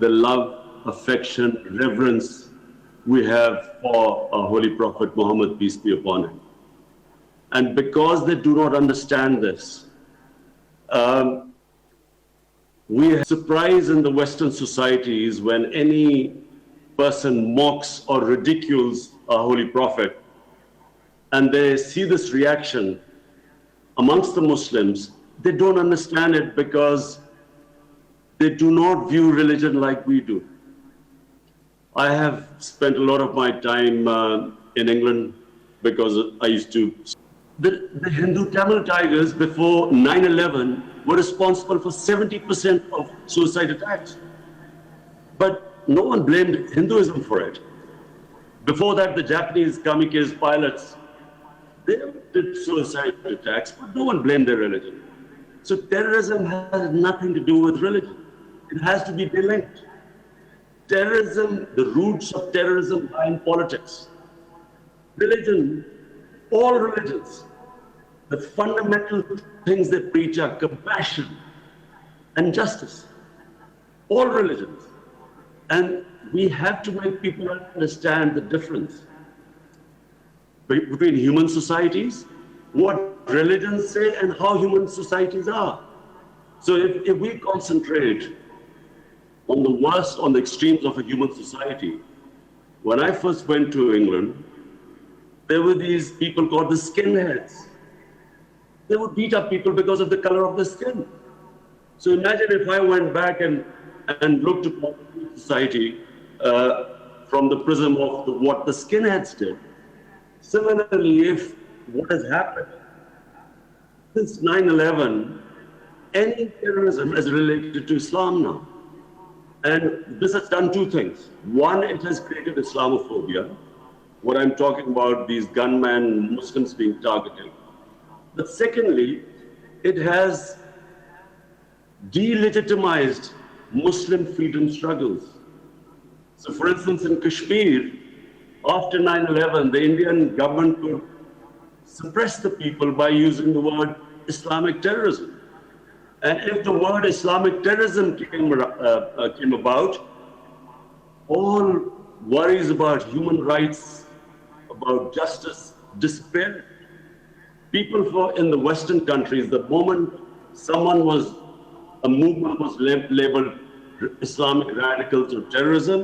the love, affection, reverence we have for our Holy Prophet Muhammad, peace be upon him. And because they do not understand this, we have surprise in the Western societies when any person mocks or ridicules our Holy Prophet, and they see this reaction amongst the Muslims. They don't understand it because they do not view religion like we do. I have spent a lot of my time in England because I used to. The Hindu Tamil Tigers before 9/11 were responsible for 70% of suicide attacks. But no one blamed Hinduism for it. Before that, the Japanese kamikaze pilots, they did suicide attacks, but no one blamed their religion. So terrorism has nothing to do with religion. It has to be delinked. Terrorism, the roots of terrorism lie in politics. Religion, all religions, the fundamental things they preach are compassion and justice. All religions. And we have to make people understand the difference between human societies, what religions say, and how human societies are. So if we concentrate on the worst, on the extremes of a human society, when I first went to England, there were these people called the skinheads. They would beat up people because of the color of the skin. So imagine if I went back and looked upon society from the prism of what the skinheads did. Similarly, if what has happened since 9/11, any terrorism is related to Islam now. And this has done two things. One, it has created Islamophobia. What I'm talking about, these gunmen, Muslims being targeted. But secondly, it has delegitimized Muslim freedom struggles. So for instance, in Kashmir, after 9/11, the Indian government could suppress the people by using the word Islamic terrorism. And if the word Islamic terrorism came about, all worries about human rights, about justice disappeared. People in the Western countries, the moment a movement was labeled Islamic radicals or terrorism,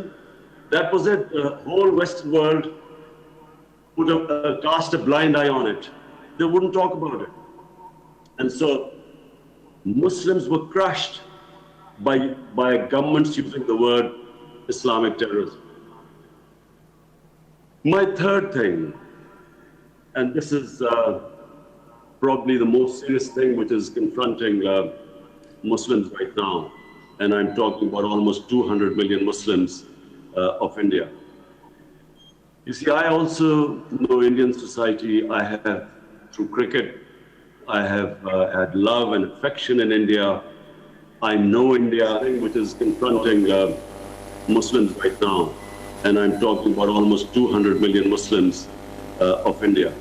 that was it. The whole Western world would have cast a blind eye on it. They wouldn't talk about it. And so Muslims were crushed by governments using the word Islamic terrorism. My third thing, and this is probably the most serious thing which is confronting Muslims right now, and I'm talking about almost 200 million Muslims of India. You see, I also know Indian society. I have, through cricket, I have had love and affection in India. I know India, which is confronting Muslims right now, and I'm talking about almost 200 million Muslims of India.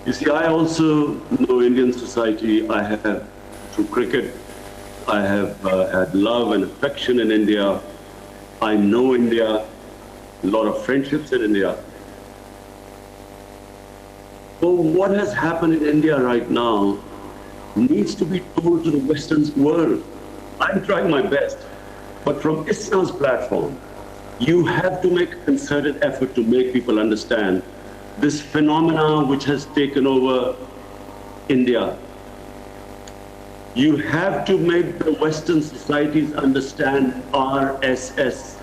You see, I also know Indian society. I have, through cricket, I have had love and affection in India. I know India, a lot of friendships in India. So what has happened in India right now needs to be told to the Western world. I'm trying my best, but from ISNA's platform, you have to make a concerted effort to make people understand this phenomena which has taken over India. You have to make the Western societies understand RSS.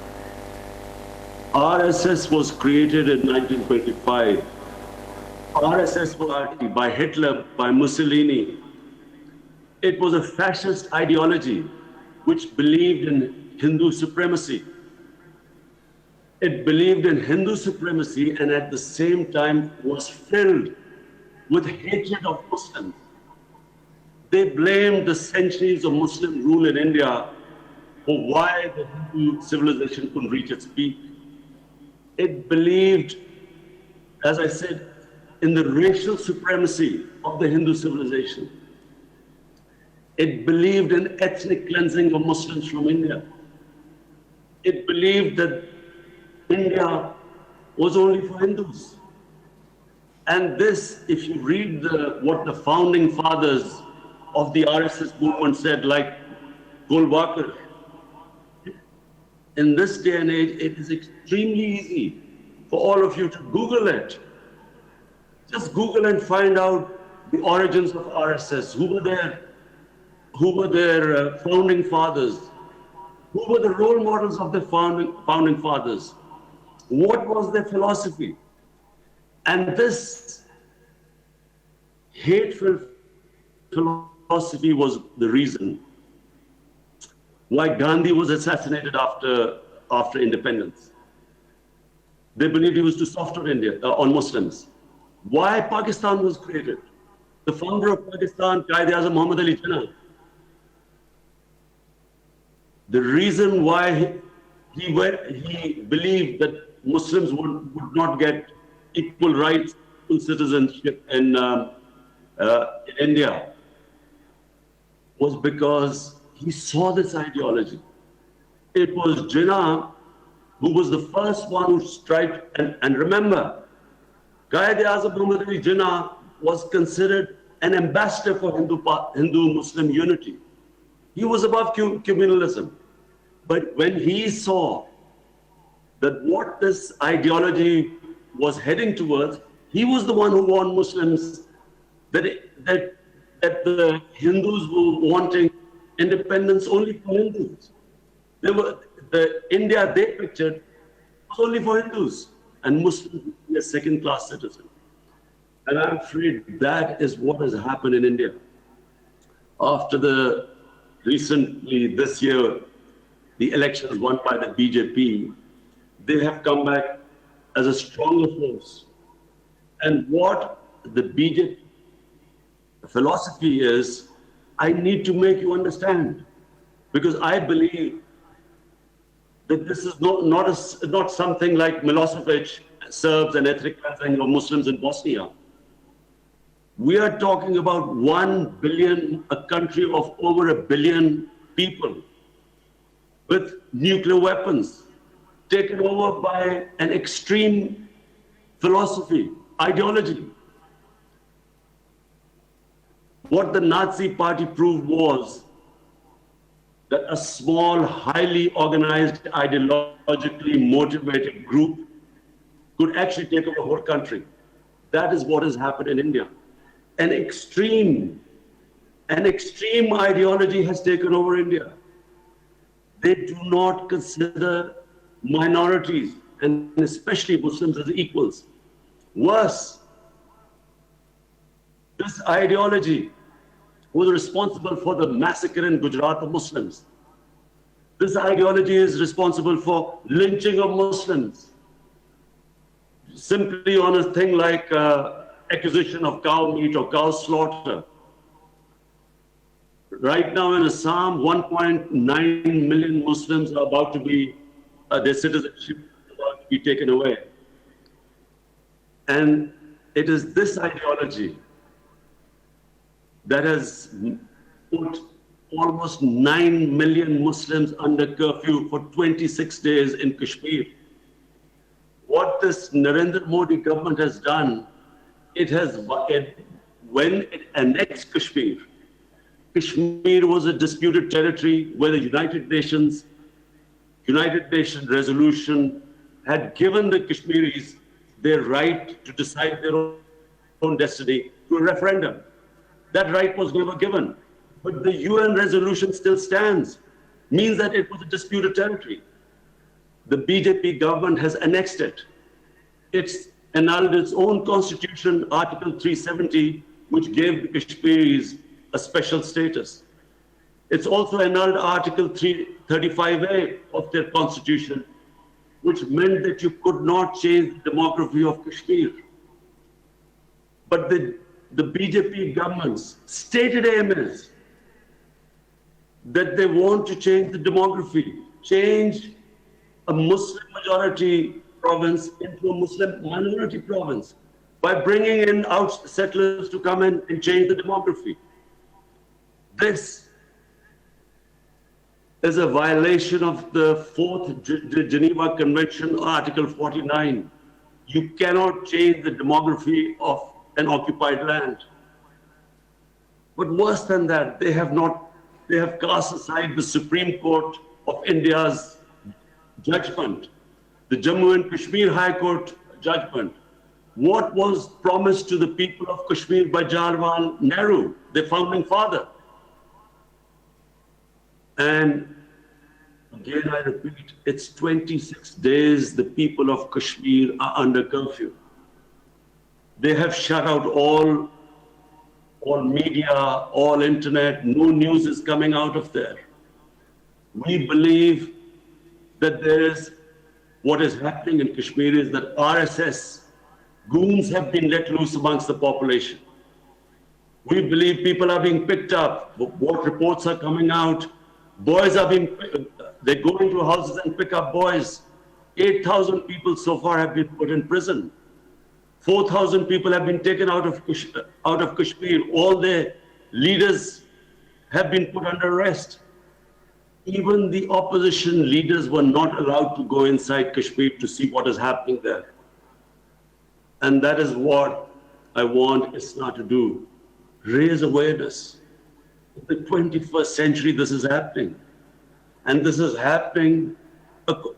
RSS was created in 1925. RSS was by Hitler, by Mussolini. It was a fascist ideology which believed in Hindu supremacy. It believed in Hindu supremacy and at the same time was filled with hatred of Muslims. They blamed the centuries of Muslim rule in India for why the Hindu civilization couldn't reach its peak. It believed, as I said, in the racial supremacy of the Hindu civilization. It believed in ethnic cleansing of Muslims from India. It believed that India was only for Hindus. And this, if you read what the founding fathers of the RSS movement said, like Golwalkar, in this day and age, it is extremely easy for all of you to Google it. Just Google and find out the origins of RSS. Who were their founding fathers? Who were the role models of the founding fathers? What was their philosophy? And this hateful philosophy was the reason why Gandhi was assassinated after independence. They believed he was too soft on Muslims. Why Pakistan was created? The founder of Pakistan, Quaid-e-Azam Muhammad Ali Jinnah, the reason why he believed that Muslims would not get equal rights to citizenship in India was because he saw this ideology. It was Jinnah who was the first one who tried, and remember, Quaid-e-Azam Muhammad Ali Jinnah was considered an ambassador for Hindu-Muslim unity. He was above communalism. But when he saw that what this ideology was heading towards, he was the one who warned Muslims that the Hindus were wanting independence only for Hindus. The India they pictured was only for Hindus, and Muslims would be a second-class citizen. And I'm afraid that is what has happened in India. After recently this year, the elections won by the BJP, they have come back as a stronger force. And what the BJP philosophy is, I need to make you understand, because I believe that this is not something like Milosevic, Serbs and ethnic cleansing of Muslims in Bosnia. We are talking about 1 billion, a country of over 1 billion people with nuclear weapons, taken over by an extreme philosophy, ideology. What the Nazi party proved was that a small, highly organized, ideologically motivated group could actually take over the whole country. That is what has happened in India. An extreme ideology has taken over India. They do not consider minorities, and especially Muslims, as equals. Worse, this ideology was responsible for the massacre in Gujarat of Muslims. This ideology is responsible for lynching of Muslims, simply on a thing like acquisition of cow meat or cow slaughter. Right now in Assam, 1.9 million Muslims are about to be, their citizenship is about to be taken away. And it is this ideology that has put almost 9 million Muslims under curfew for 26 days in Kashmir. What this Narendra Modi government has done, when it annexed Kashmir, Kashmir was a disputed territory where the United Nations resolution had given the Kashmiris their right to decide their own destiny through a referendum. That right was never given. But the UN resolution still stands, means that it was a disputed territory. The BJP government has annexed it. It's annulled its own constitution, Article 370, which gave the Kashmiris a special status. It's also annulled Article 335A of their constitution, which meant that you could not change the demography of Kashmir. But the BJP government's stated aim is that they want to change the demography, change a Muslim majority province into a Muslim minority province by bringing in out settlers to come in and change the demography. This is a violation of the Fourth Geneva Convention, Article 49. You cannot change the demography of an occupied land. But worse than that, they have cast aside the Supreme Court of India's judgment, the Jammu and Kashmir High Court judgment. What was promised to the people of Kashmir by Jawaharlal Nehru, the founding father? And again, I repeat, it's 26 days the people of Kashmir are under curfew. They have shut out all media, all internet, no news is coming out of there. We believe that what is happening in Kashmir is that RSS goons have been let loose amongst the population. We believe people are being picked up. What reports are coming out? Boys are they go into houses and pick up boys. 8,000 people so far have been put in prison. 4,000 people have been taken out of Kashmir. All their leaders have been put under arrest. Even the opposition leaders were not allowed to go inside Kashmir to see what is happening there. And that is what I want ISNA to do. Raise awareness. In the 21st century, this is happening. And this is happening,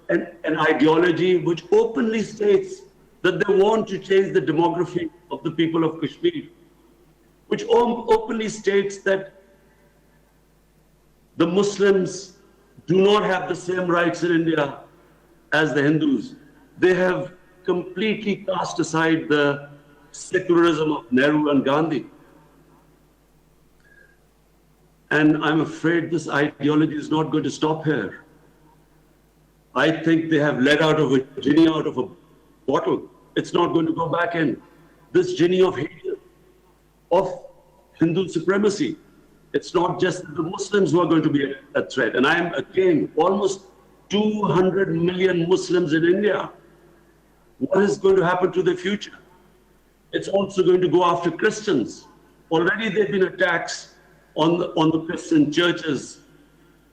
an ideology which openly states that they want to change the demography of the people of Kashmir, which openly states that the Muslims do not have the same rights in India as the Hindus. They have completely cast aside the secularism of Nehru and Gandhi. And I'm afraid this ideology is not going to stop here. I think they have let out of a genie out of a bottle. It's not going to go back in. This genie of hate, of Hindu supremacy. It's not just the Muslims who are going to be a threat. And I am, again, almost 200 million Muslims in India. What is going to happen to their future? It's also going to go after Christians. Already there have been attacks on the Christian churches.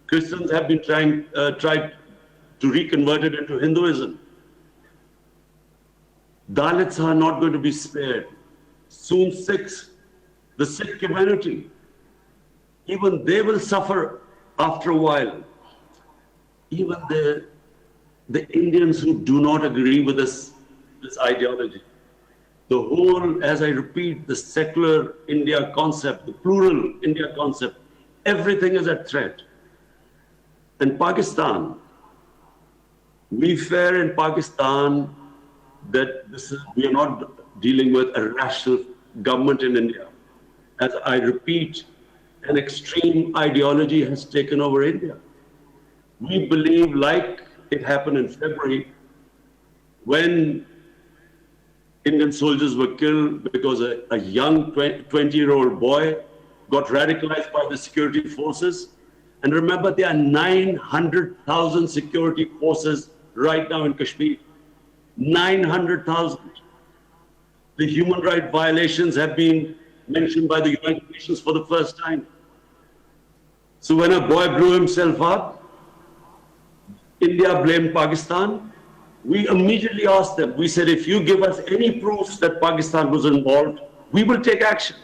Christians have been tried to reconvert it into Hinduism. Dalits are not going to be spared. Soon Sikhs, the Sikh community, even they will suffer after a while. Even the Indians who do not agree with this ideology. The whole, as I repeat, the secular India concept, the plural India concept, everything is at threat. In Pakistan, we fear in Pakistan that we are not dealing with a rational government in India. As I repeat, an extreme ideology has taken over India. We believe, like it happened in February, when Indian soldiers were killed because a young 20-year-old boy got radicalized by the security forces. And remember, there are 900,000 security forces right now in Kashmir. 900,000. The human rights violations have been mentioned by the United Nations for the first time. So when a boy blew himself up, India blamed Pakistan. We immediately asked them, we said, if you give us any proofs that Pakistan was involved, we will take action.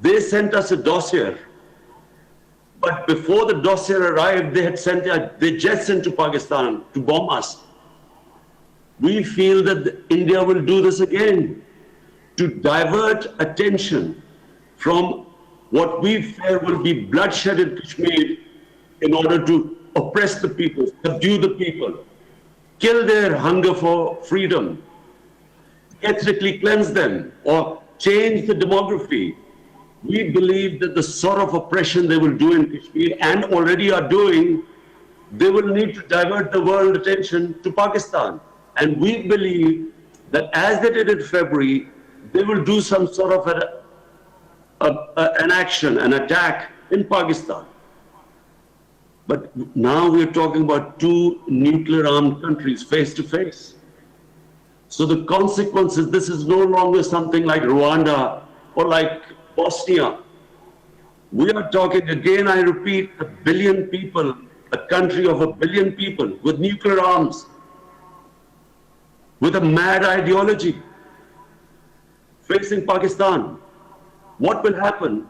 They sent us a dossier. But before the dossier arrived, they had sent their jets into Pakistan to bomb us. We feel that India will do this again to divert attention from what we fear will be bloodshed in Kashmir in order to oppress the people, subdue the people, kill their hunger for freedom, ethnically cleanse them, or change the demography. We believe that the sort of oppression they will do in Kashmir and already are doing, they will need to divert the world attention to Pakistan. And we believe that as they did in February, they will do some sort of an action, an attack in Pakistan. But now we're talking about two nuclear-armed countries face to face. So the consequences, this is no longer something like Rwanda or like Bosnia. We are talking, again, I repeat, 1 billion people, a country of 1 billion people with nuclear arms, with a mad ideology facing Pakistan. What will happen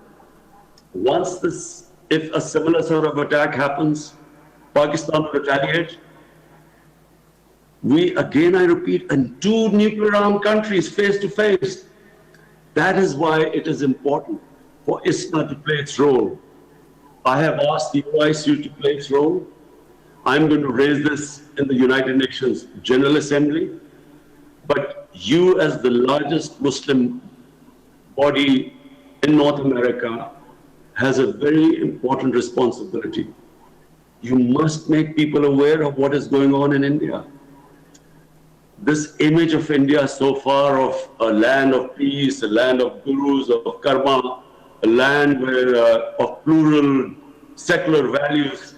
once this, if a similar sort of attack happens, Pakistan will retaliate? We, again, I repeat, and 2 nuclear armed countries face to face. That is why it is important for ISNA to play its role. I have asked the OICU to play its role. I'm going to raise this in the United Nations General Assembly. But you, as the largest Muslim body in North America, has a very important responsibility. You must make people aware of what is going on in India. This image of India so far of a land of peace, a land of gurus, of karma, a land where, of plural secular values,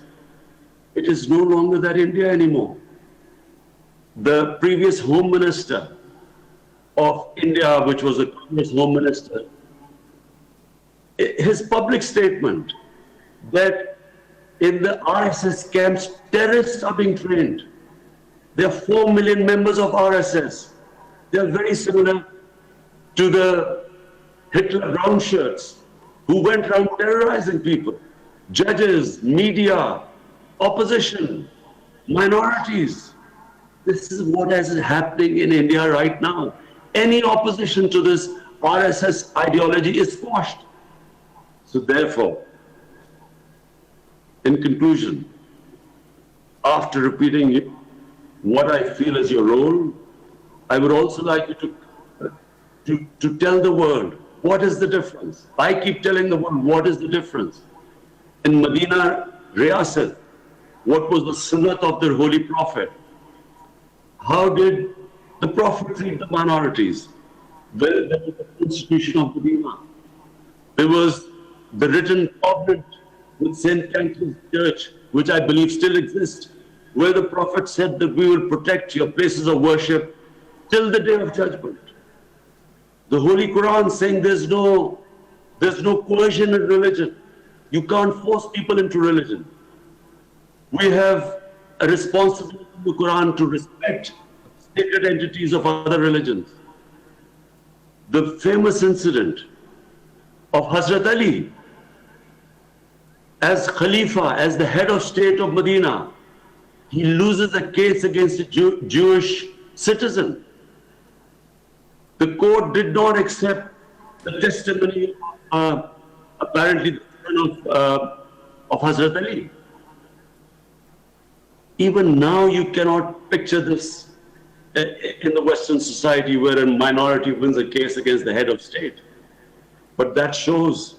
it is no longer that India anymore. The previous Home Minister of India, which was a Congress Home Minister, his public statement that in the RSS camps, terrorists are being trained. There are 4 million members of RSS. They are very similar to the Hitler brown shirts who went around terrorizing people. Judges, media, opposition, minorities. This is what is happening in India right now. Any opposition to this RSS ideology is squashed. So therefore, in conclusion, after repeating what I feel is your role, I would also like you to tell the world, what is the difference? I keep telling the world, what is the difference? In Medina, Riyasat, what was the sunnat of their holy prophet? How did the prophet treat the minorities? There was the constitution of Medina. There was the written covenant with St. Pancras Church, which I believe still exists, where the prophet said that we will protect your places of worship till the day of judgment. The Holy Quran saying there's no coercion in religion. You can't force people into religion. We have a responsibility in the Quran to respect sacred entities of other religions. The famous incident of Hazrat Ali as Khalifa, as the head of state of Medina, he loses a case against a Jewish citizen. The court did not accept the testimony of apparently the son of Hazrat Ali. Even now you cannot picture this in the Western society where a minority wins a case against the head of state. But that shows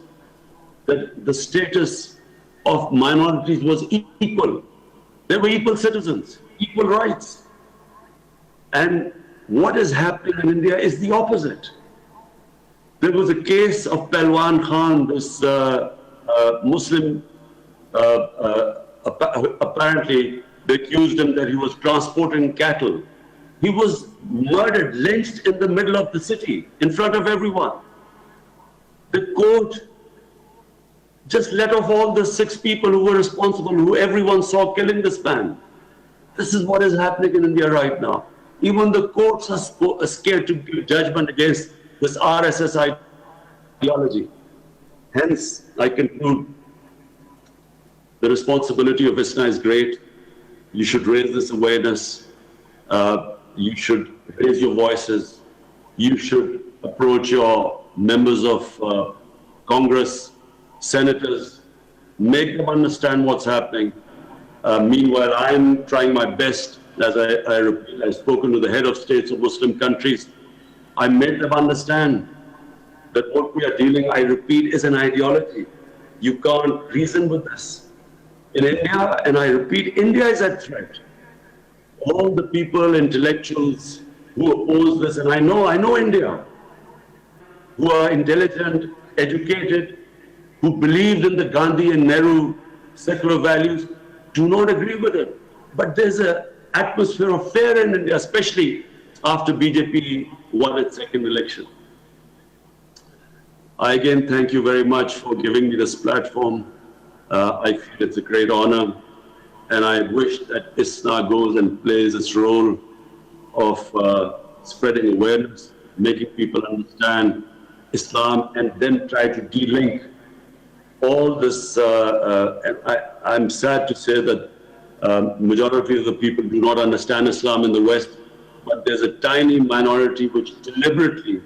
that the status of minorities was equal. They were equal citizens, equal rights. And what is happening in India is the opposite. There was a case of Imran Khan, this Muslim, apparently they accused him that he was transporting cattle. He was murdered, lynched in the middle of the city, in front of everyone. The court just let off all the 6 people who were responsible, who everyone saw killing this man. This is what is happening in India right now. Even the courts are scared to give judgment against this RSS ideology. Hence, I conclude, the responsibility of ISNA is great. You should raise this awareness. You should raise your voices. You should approach your members of Congress, senators, make them understand what's happening. Meanwhile, I'm trying my best, as I repeat, I've spoken to the head of states of Muslim countries. I made them understand that what we are dealing, I repeat, is an ideology. You can't reason with this. In India, and I repeat, India is at threat. All the people, intellectuals who oppose this, and I know India, who are intelligent, educated, who believed in the Gandhi and Nehru secular values, do not agree with it. But there's an atmosphere of fear in India, especially after BJP won its second election. I again thank you very much for giving me this platform. I feel it's a great honor, and I wish that ISNA goes and plays its role of spreading awareness, making people understand Islam, and then try to de-link all this. I'm sad to say that majority of the people do not understand Islam in the West, but there's a tiny minority which deliberately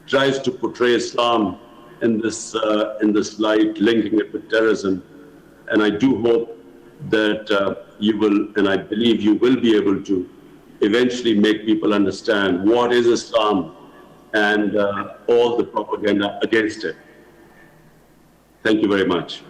tries to portray Islam in this light, linking it with terrorism. And I do hope that you will, and I believe you will be able to eventually make people understand what is Islam and all the propaganda against it. Thank you very much.